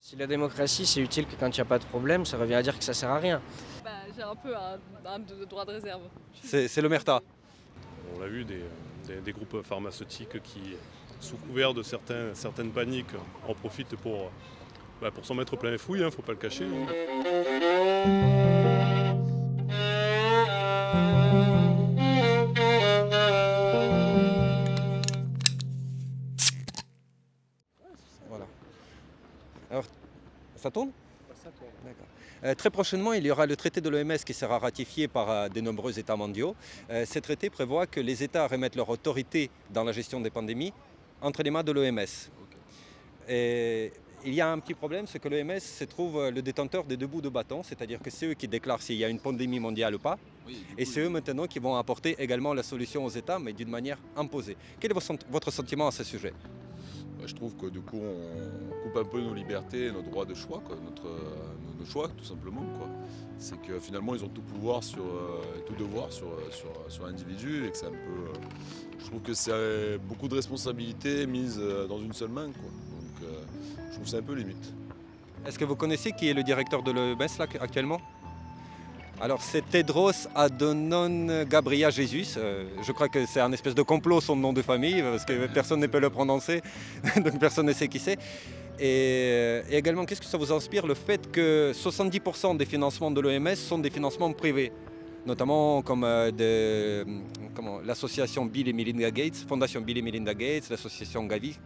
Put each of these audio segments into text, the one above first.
Si la démocratie c'est utile que quand il n'y a pas de problème, ça revient à dire que ça sert à rien. J'ai un peu un droit de réserve. C'est l'omerta. On l'a vu, des groupes pharmaceutiques qui, sous couvert de certaines paniques, en profitent pour s'en mettre plein les fouilles, il ne faut pas le cacher. Voilà. Alors, ça tourne? Ça tourne. D'accord. Très prochainement, il y aura le traité de l'OMS qui sera ratifié par de nombreux États mondiaux. Ce traité prévoit que les États remettent leur autorité dans la gestion des pandémies entre les mains de l'OMS. Et il y a un petit problème, c'est que l'OMS se trouve le détenteur des deux bouts de bâton, c'est-à-dire que c'est eux qui déclarent s'il y a une pandémie mondiale ou pas. Et c'est eux maintenant qui vont apporter également la solution aux États, mais d'une manière imposée. Quel est votre sentiment à ce sujet? Je trouve que du coup on coupe un peu nos libertés, nos droits de choix, quoi, nos choix tout simplement. C'est que finalement ils ont tout pouvoir tout devoir sur l'individu et que c'est un peu. Je trouve que c'est beaucoup de responsabilités mises dans une seule main. Donc je trouve que c'est un peu limite. Est-ce que vous connaissez qui est le directeur de l'OMS là actuellement? Alors c'est Tedros Adhanom Ghebreyesus. Je crois que c'est un espèce de complot son nom de famille parce que personne ne peut le prononcer, donc personne ne sait qui c'est. Et également, qu'est-ce que ça vous inspire le fait que 70% des financements de l'OMS sont des financements privés, notamment comme l'association Bill et Melinda Gates, Fondation Bill et Melinda Gates, l'association Gavi,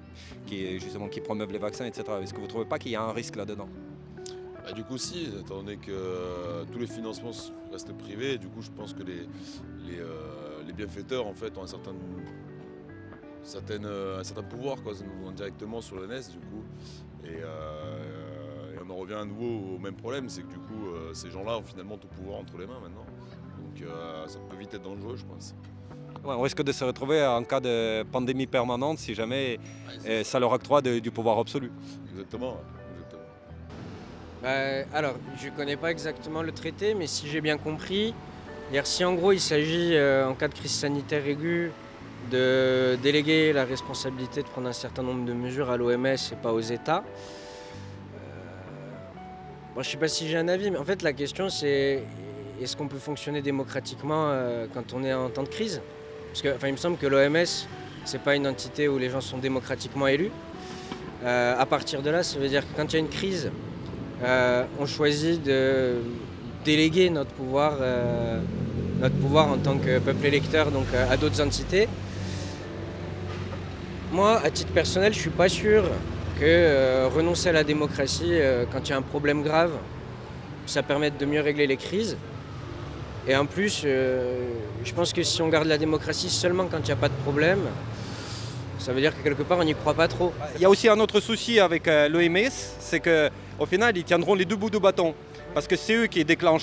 qui promeuvent les vaccins, etc. Est-ce que vous ne trouvez pas qu'il y a un risque là-dedans? Du coup si, étant donné que tous les financements restent privés, du coup je pense que les bienfaiteurs en fait ont un certain pouvoir directement sur l'OMS du coup. Et on en revient à nouveau au même problème, c'est que du coup ces gens-là ont finalement tout pouvoir entre les mains maintenant. Donc ça peut vite être dangereux je pense. Ouais, on risque de se retrouver en cas de pandémie permanente si jamais ça leur octroie du pouvoir absolu. Exactement. Alors, je ne connais pas exactement le traité, mais si j'ai bien compris, si en gros il s'agit, en cas de crise sanitaire aiguë, de déléguer la responsabilité de prendre un certain nombre de mesures à l'OMS et pas aux États. Je ne sais pas si j'ai un avis, mais en fait la question c'est est-ce qu'on peut fonctionner démocratiquement quand on est en temps de crise? Parce que, il me semble que l'OMS, ce n'est pas une entité où les gens sont démocratiquement élus. À partir de là, ça veut dire que quand il y a une crise, on choisit de déléguer notre pouvoir en tant que peuple électeur donc, à d'autres entités. Moi, à titre personnel, je ne suis pas sûr que renoncer à la démocratie quand il y a un problème grave, ça permette de mieux régler les crises. Et en plus, je pense que si on garde la démocratie seulement quand il n'y a pas de problème, ça veut dire que quelque part on n'y croit pas trop. Il y a aussi un autre souci avec l'OMS, c'est qu'au final ils tiendront les deux bouts de bâton. Parce que c'est eux qui déclarent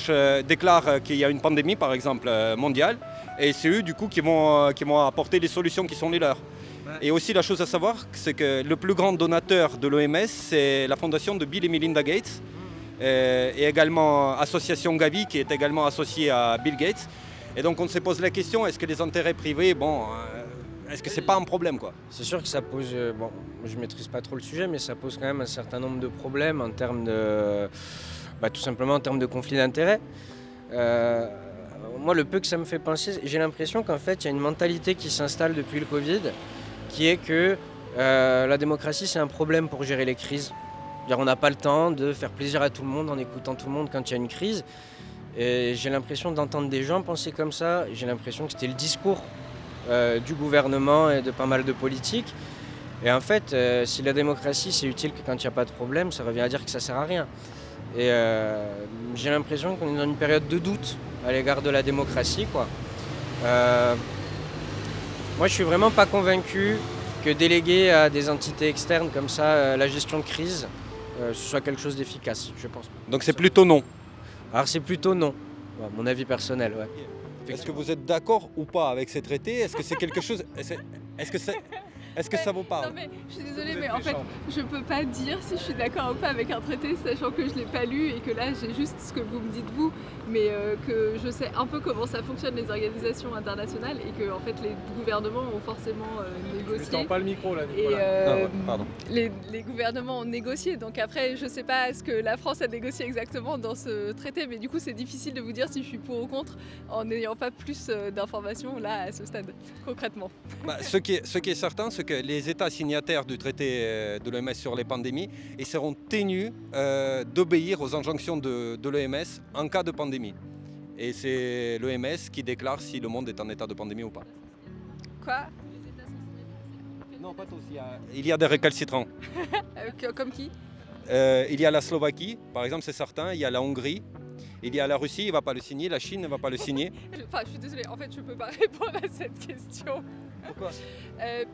qu'il y a une pandémie par exemple mondiale, et c'est eux du coup qui vont apporter les solutions qui sont les leurs. Et aussi la chose à savoir, c'est que le plus grand donateur de l'OMS, c'est la fondation de Bill et Melinda Gates, et également Association Gavi qui est également associée à Bill Gates. Et donc on se pose la question, est-ce que les intérêts privés, est-ce que c'est pas un problème quoi? C'est sûr que ça pose, je maîtrise pas trop le sujet, mais ça pose quand même un certain nombre de problèmes en termes de, tout simplement en termes de conflit d'intérêts. Moi, le peu que ça me fait penser, j'ai l'impression qu'en fait, il y a une mentalité qui s'installe depuis le Covid, qui est que la démocratie, c'est un problème pour gérer les crises. On n'a pas le temps de faire plaisir à tout le monde en écoutant tout le monde quand il y a une crise. Et j'ai l'impression d'entendre des gens penser comme ça. J'ai l'impression que c'était le discours du gouvernement et de pas mal de politiques. Et en fait, si la démocratie c'est utile que quand il n'y a pas de problème, ça revient à dire que ça sert à rien. Et j'ai l'impression qu'on est dans une période de doute à l'égard de la démocratie, quoi. Moi, je suis vraiment pas convaincu que déléguer à des entités externes comme ça la gestion de crise, ce soit quelque chose d'efficace, je pense. Donc c'est plutôt non. Alors c'est plutôt non, mon avis personnel, ouais. Est-ce que vous êtes d'accord ou pas avec ces traités? Est-ce que c'est quelque chose... Est-ce que ça vous Non parle? mais je suis désolée, mais en fait, je peux pas dire si je suis d'accord ou pas avec un traité, sachant que je l'ai pas lu et que là j'ai juste ce que vous me dites vous, mais que je sais un peu comment ça fonctionne les organisations internationales et que en fait les gouvernements ont forcément négocié. pas le micro là, Et Pardon. les gouvernements ont négocié, donc après je sais pas ce que la France a négocié exactement dans ce traité, mais du coup c'est difficile de vous dire si je suis pour ou contre en n'ayant pas plus d'informations là à ce stade, concrètement. Bah, ce qui est certain, c'est que les États signataires du traité de l'OMS sur les pandémies, ils seront tenus d'obéir aux injonctions de l'OMS en cas de pandémie. Et c'est l'OMS qui déclare si le monde est en état de pandémie ou pas. Quoi? Non, pas tous. Il y a des récalcitrants. Comme qui? Il y a la Slovaquie, par exemple, c'est certain. Il y a la Hongrie. Il y a la Russie, il ne va pas le signer. La Chine ne va pas le signer. Enfin, je suis désolée, en fait, je peux pas répondre à cette question. Pourquoi?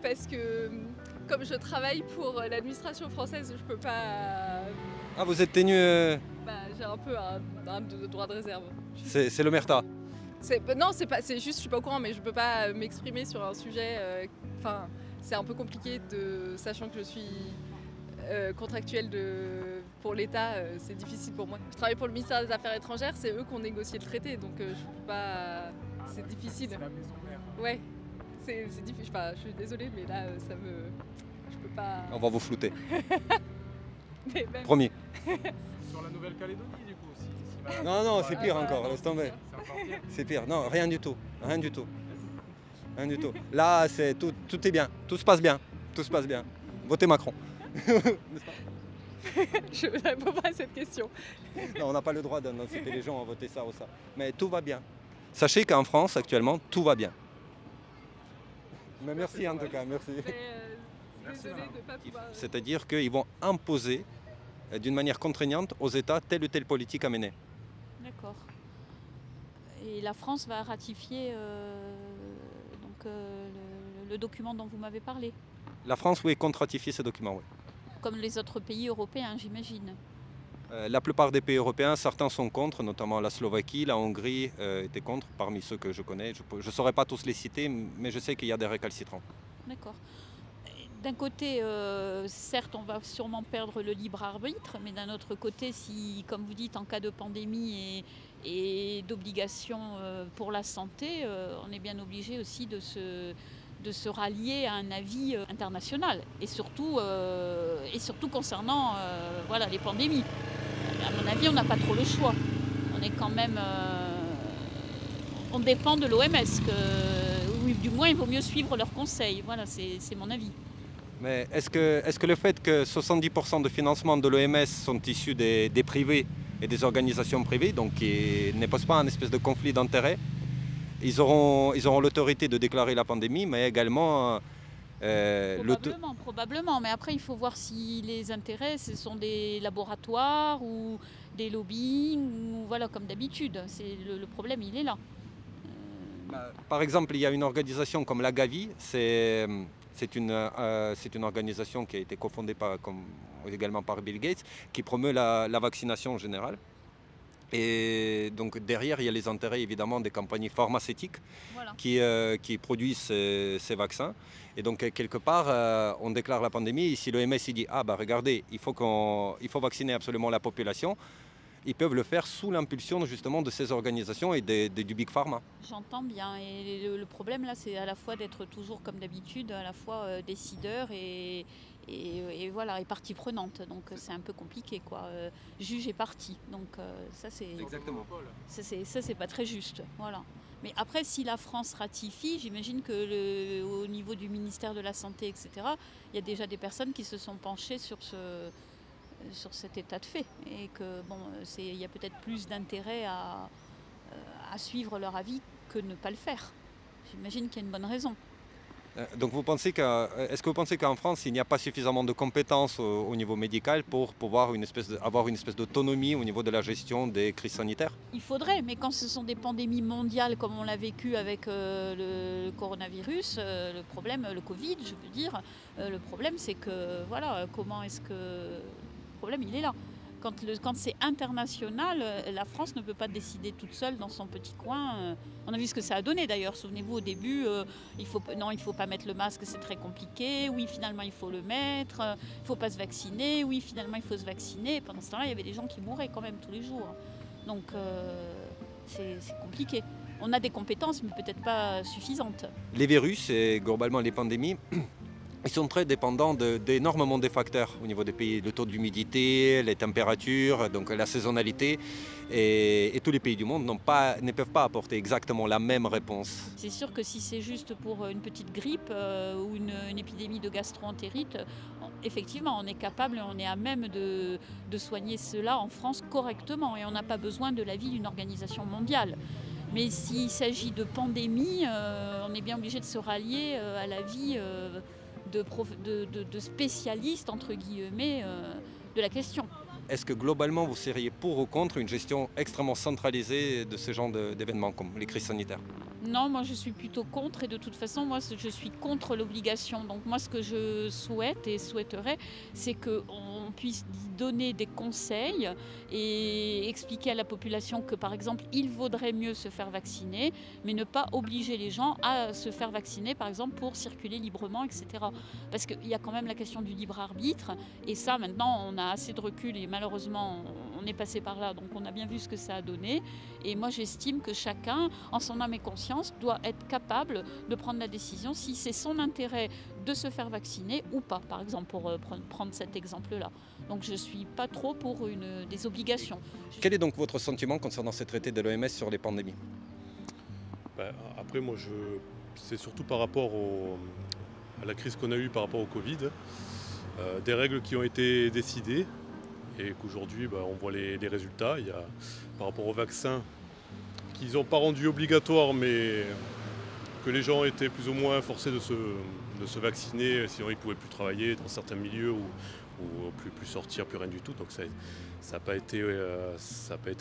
Parce que comme je travaille pour l'administration française, je peux pas. Ah, vous êtes tenu. J'ai un peu un droit de réserve. C'est l'omerta. Non, c'est juste, je suis pas au courant, mais je peux pas m'exprimer sur un sujet. Enfin, c'est un peu compliqué sachant que je suis contractuelle pour l'État, c'est difficile pour moi. Je travaille pour le ministère des Affaires étrangères, c'est eux qui ont négocié le traité, donc je peux pas. C'est difficile. C'est la maison mère. Ouais, c'est difficile. Enfin, je suis désolée, mais là, je peux pas. On va vous flouter. Mais même. Promis. Sur la Nouvelle-Calédonie, du coup aussi. Non, non, c'est pire encore, laisse tomber. C'est encore pire. C'est pire. Non, rien du tout. Rien du tout. Rien du tout. Là, c'est tout est bien. Tout se passe bien. Tout se passe bien. Votez Macron. Je ne réponds pas à cette question. Non, on n'a pas le droit d'inciter les gens à voter ça ou ça. Mais tout va bien. Sachez qu'en France, actuellement, tout va bien. Mais merci en tout cas, merci. Désolée de ne pas pouvoir. C'est-à-dire qu'ils vont imposer d'une manière contraignante aux États telle ou telle politique à mener. D'accord. Et la France va ratifier le document dont vous m'avez parlé, La France, oui, compte ratifier ces documents, oui. comme les autres pays européens, j'imagine. La plupart des pays européens, certains sont contre, notamment la Slovaquie, la Hongrie était contre, parmi ceux que je connais. Je ne saurais pas tous les citer, mais je sais qu'il y a des récalcitrants. D'accord. D'un côté, certes, on va sûrement perdre le libre arbitre, mais d'un autre côté, si, comme vous dites, en cas de pandémie et d'obligation pour la santé, on est bien obligé aussi de se rallier à un avis international, et surtout concernant voilà, les pandémies. À mon avis, on n'a pas trop le choix. On est quand même, on dépend de l'OMS, ou du moins il vaut mieux suivre leurs conseils. Voilà, c'est mon avis. Mais est-ce que le fait que 70% de financement de l'OMS sont issus des privés et des organisations privées, donc qui ne posent pas un espèce de conflit d'intérêts, ils auront l'autorité de déclarer la pandémie, mais également Probablement, mais après il faut voir si les intérêts ce sont des laboratoires ou des lobbying, ou voilà, comme d'habitude. Le problème, il est là. Par exemple, il y a une organisation comme la Gavi, c'est une organisation qui a été cofondée également par Bill Gates, qui promeut la vaccination en général. Et donc derrière, il y a les intérêts évidemment des compagnies pharmaceutiques Voilà. qui produisent ces vaccins. Et donc quelque part, on déclare la pandémie. Et si l'OMS dit « Ah bah regardez, il faut vacciner absolument la population », ils peuvent le faire sous l'impulsion justement de ces organisations et du Big Pharma. J'entends bien. Et le problème là, c'est à la fois d'être toujours comme d'habitude, à la fois décideur et voilà, et partie prenante. Donc c'est un peu compliqué, quoi. Juge et partie. Donc ça c'est. Exactement. Ça c'est pas très juste. Voilà. Mais après, si la France ratifie, j'imagine que au niveau du ministère de la Santé, etc., il y a déjà des personnes qui se sont penchées sur cet état de fait, et que bon, il y a peut-être plus d'intérêt à suivre leur avis que ne pas le faire. J'imagine qu'il y a une bonne raison. Donc est-ce que vous pensez qu'en France, il n'y a pas suffisamment de compétences au niveau médical pour pouvoir avoir une espèce d'autonomie au niveau de la gestion des crises sanitaires? Il faudrait, mais quand ce sont des pandémies mondiales comme on l'a vécu avec le coronavirus, le problème, le Covid, je veux dire, le problème c'est que, voilà, comment est-ce que... Le problème, il est là. Quand c'est international, la France ne peut pas décider toute seule dans son petit coin. On a vu ce que ça a donné d'ailleurs. Souvenez-vous, au début, il ne faut pas mettre le masque, c'est très compliqué. Oui, finalement, il faut le mettre. Il ne faut pas se vacciner. Oui, finalement, il faut se vacciner. Pendant ce temps-là, il y avait des gens qui mouraient quand même tous les jours. Donc, c'est compliqué. On a des compétences, mais peut-être pas suffisantes. Les virus et globalement les pandémies, ils sont très dépendants d'énormément de facteurs au niveau des pays. Le taux d'humidité, les températures, donc la saisonnalité. Et tous les pays du monde ne peuvent pas apporter exactement la même réponse. C'est sûr que si c'est juste pour une petite grippe ou une épidémie de gastro-entérite, effectivement, on est capable, on est à même de soigner cela en France correctement. Et on n'a pas besoin de l'avis d'une organisation mondiale. Mais s'il s'agit de pandémie, on est bien obligé de se rallier à l'avis de spécialistes, entre guillemets, de la question. Est-ce que globalement vous seriez pour ou contre une gestion extrêmement centralisée de ce genre d'événements comme les crises sanitaires? Non, moi je suis plutôt contre et de toute façon moi je suis contre l'obligation. Donc moi ce que je souhaite et souhaiterais c'est qu'on puisse donner des conseils et expliquer à la population que par exemple il vaudrait mieux se faire vacciner mais ne pas obliger les gens à se faire vacciner par exemple pour circuler librement, etc. Parce qu'il y a quand même la question du libre arbitre et ça maintenant on a assez de recul et malheureusement on est passé par là donc on a bien vu ce que ça a donné et moi j'estime que chacun en son âme et conscience doit être capable de prendre la décision si c'est son intérêt de se faire vacciner ou pas, par exemple pour prendre cet exemple-là. Donc je ne suis pas trop pour des obligations. Quel est donc votre sentiment concernant ces traités de l'OMS sur les pandémies? Après moi c'est surtout par rapport à la crise qu'on a eue par rapport au Covid, des règles qui ont été décidées et qu'aujourd'hui on voit les résultats. Il y a, par rapport au vaccin, qu'ils n'ont pas rendu obligatoire, mais que les gens étaient plus ou moins forcés de se vacciner, sinon ils ne pouvaient plus travailler dans certains milieux ou plus sortir, plus rien du tout. Donc ça n'a pas été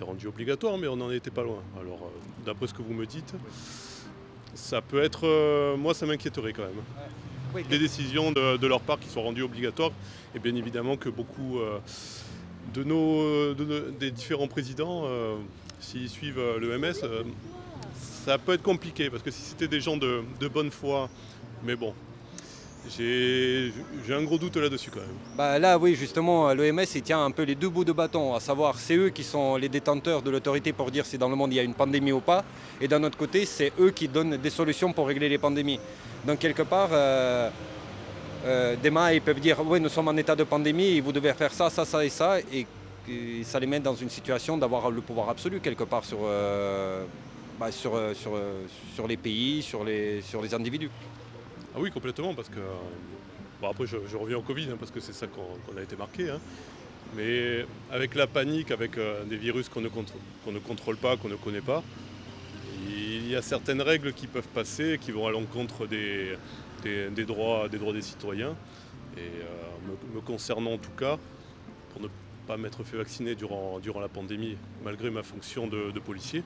rendu obligatoire, mais on n'en était pas loin. Alors d'après ce que vous me dites, ça peut être... moi ça m'inquiéterait quand même. Oui, des décisions de leur part qui sont rendues obligatoires, et bien évidemment que beaucoup des différents présidents... s'ils suivent l'OMS, ça peut être compliqué parce que si c'était des gens de bonne foi, mais bon, j'ai un gros doute là-dessus quand même. Là oui, justement, l'OMS il tient un peu les deux bouts de bâton, à savoir c'est eux qui sont les détenteurs de l'autorité pour dire si dans le monde il y a une pandémie ou pas, et d'un autre côté c'est eux qui donnent des solutions pour régler les pandémies. Donc quelque part, demain ils peuvent dire oui nous sommes en état de pandémie et vous devez faire ça, ça, ça et ça, et ça les met dans une situation d'avoir le pouvoir absolu quelque part sur les pays, sur les individus. Ah oui, complètement, parce que... après, je reviens au Covid, parce que c'est ça qu'on a été marqué. Mais avec la panique, avec des virus qu'on ne contrôle pas, qu'on ne connaît pas, il y a certaines règles qui peuvent passer, qui vont à l'encontre des droits des citoyens. Et me concernant en tout cas, pour ne pas m'être fait vacciner durant la pandémie, malgré ma fonction de policier,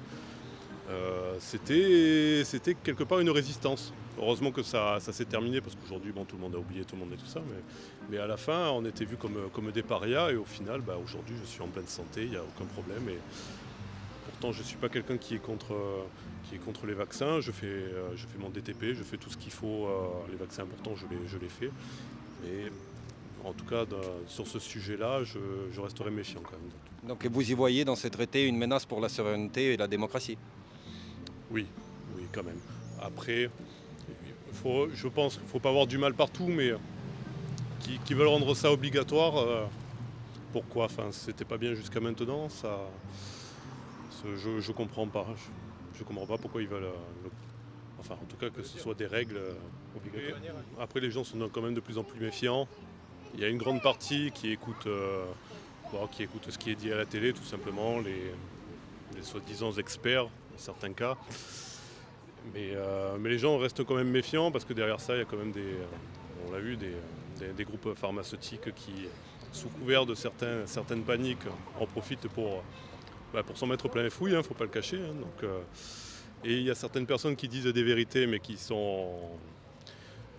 c'était quelque part une résistance. Heureusement que ça s'est terminé parce qu'aujourd'hui tout le monde a oublié tout le monde et tout ça, mais à la fin on était vus comme des parias et au final aujourd'hui je suis en pleine santé, il n'y a aucun problème et pourtant je ne suis pas quelqu'un qui est contre les vaccins, je fais mon DTP, je fais tout ce qu'il faut, les vaccins importants je les fais, mais en tout cas sur ce sujet-là je resterai méfiant quand même. Donc vous y voyez dans ces traités une menace pour la souveraineté et la démocratie? Oui, quand même. Après, je pense qu'il ne faut pas avoir du mal partout, mais qui veulent rendre ça obligatoire, pourquoi? C'était pas bien jusqu'à maintenant, je ne comprends pas. Je ne comprends pas pourquoi ils veulent... en tout cas que ce soit des règles obligatoires. Après, les gens sont quand même de plus en plus méfiants. Il y a une grande partie qui écoute ce qui est dit à la télé, tout simplement, les soi-disant experts, dans certains cas. Mais les gens restent quand même méfiants parce que derrière ça, il y a quand même on l'a vu, des groupes pharmaceutiques qui, sous couvert de certaines paniques, en profitent pour s'en mettre plein les fouilles, il ne faut pas le cacher. Et il y a certaines personnes qui disent des vérités mais qui sont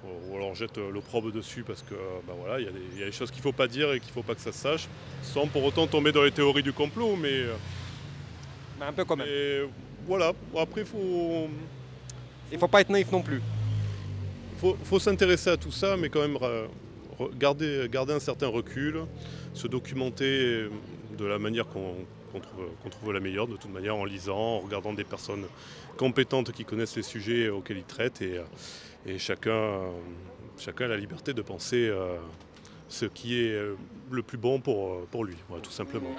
ou alors jette l'opprobre dessus parce que voilà, il y a des choses qu'il ne faut pas dire et qu'il ne faut pas que ça se sache, sans pour autant tomber dans les théories du complot, mais Un peu quand même. voilà, après Il ne faut pas être naïf non plus. faut s'intéresser à tout ça, mais quand même garder un certain recul, se documenter de la manière qu'on trouve la meilleure, de toute manière en lisant, en regardant des personnes compétentes qui connaissent les sujets auxquels ils traitent, et chacun a la liberté de penser ce qui est le plus bon pour lui, voilà, tout simplement.